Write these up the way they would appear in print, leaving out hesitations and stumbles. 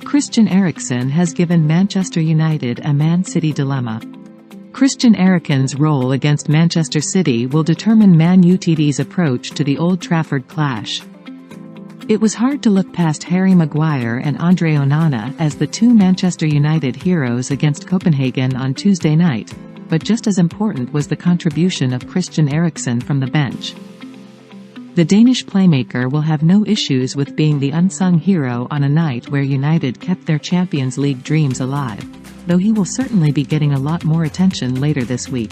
Christian Eriksen has given Manchester United a Man City dilemma. Christian Eriksen's role against Manchester City will determine Man Utd's approach to the Old Trafford clash. It was hard to look past Harry Maguire and Andre Onana as the two Manchester United heroes against Copenhagen on Tuesday night, but just as important was the contribution of Christian Eriksen from the bench. The Danish playmaker will have no issues with being the unsung hero on a night where United kept their Champions League dreams alive, though he will certainly be getting a lot more attention later this week.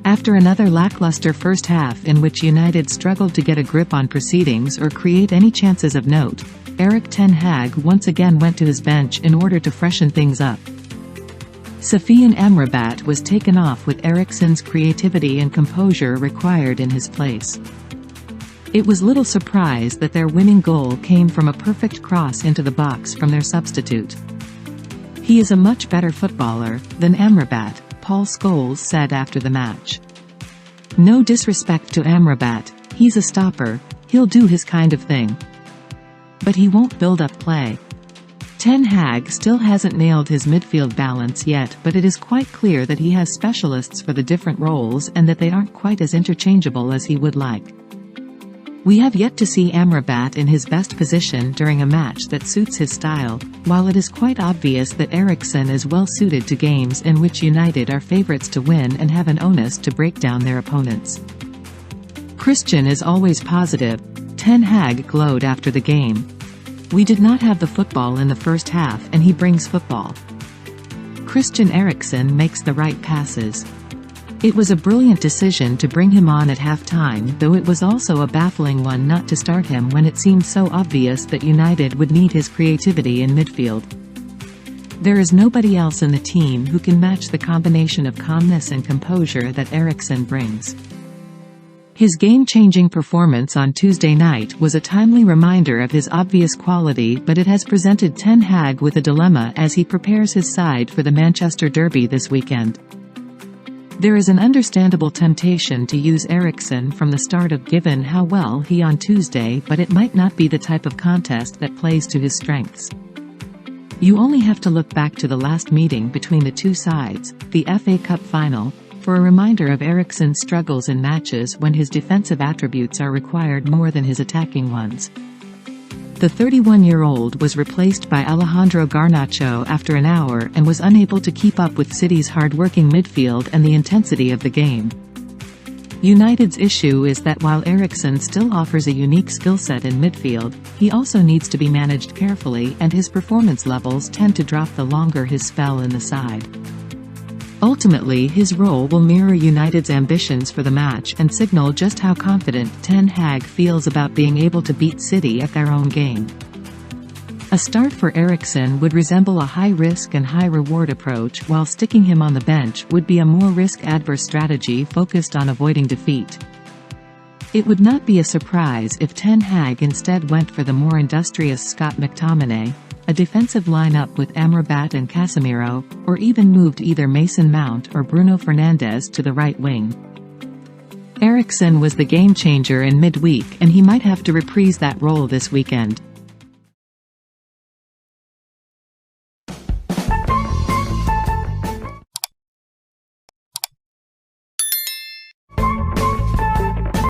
After another lackluster first half in which United struggled to get a grip on proceedings or create any chances of note, Erik ten Hag once again went to his bench in order to freshen things up. Sofyan Amrabat was taken off with Eriksen's creativity and composure required in his place. It was little surprise that their winning goal came from a perfect cross into the box from their substitute. "He is a much better footballer than Amrabat," Paul Scholes said after the match. "No disrespect to Amrabat, he's a stopper, he'll do his kind of thing. But he won't build up play." Ten Hag still hasn't nailed his midfield balance yet, but it is quite clear that he has specialists for the different roles and that they aren't quite as interchangeable as he would like. We have yet to see Amrabat in his best position during a match that suits his style, while it is quite obvious that Eriksen is well suited to games in which United are favourites to win and have an onus to break down their opponents. "Christian is always positive," Ten Hag glowed after the game. "We did not have the football in the first half and he brings football. Christian Eriksen makes the right passes. It was a brilliant decision to bring him on at half-time, though it was also a baffling one not to start him when it seemed so obvious that United would need his creativity in midfield. There is nobody else in the team who can match the combination of calmness and composure that Eriksen brings." His game-changing performance on Tuesday night was a timely reminder of his obvious quality, but it has presented Ten Hag with a dilemma as he prepares his side for the Manchester derby this weekend. There is an understandable temptation to use Eriksen from the start given how well he on Tuesday, but it might not be the type of contest that plays to his strengths. You only have to look back to the last meeting between the two sides, the FA Cup final, for a reminder of Eriksen's struggles in matches when his defensive attributes are required more than his attacking ones. The 31-year-old was replaced by Alejandro Garnacho after an hour and was unable to keep up with City's hard-working midfield and the intensity of the game. United's issue is that while Eriksen still offers a unique skill set in midfield, he also needs to be managed carefully, and his performance levels tend to drop the longer his spell in the side. Ultimately, his role will mirror United's ambitions for the match and signal just how confident Ten Hag feels about being able to beat City at their own game. A start for Eriksen would resemble a high-risk and high-reward approach, while sticking him on the bench would be a more risk-adverse strategy focused on avoiding defeat. It would not be a surprise if Ten Hag instead went for the more industrious Scott McTominay, a defensive lineup with Amrabat and Casemiro, or even moved either Mason Mount or Bruno Fernandes to the right wing. Eriksen was the game-changer in midweek, and he might have to reprise that role this weekend.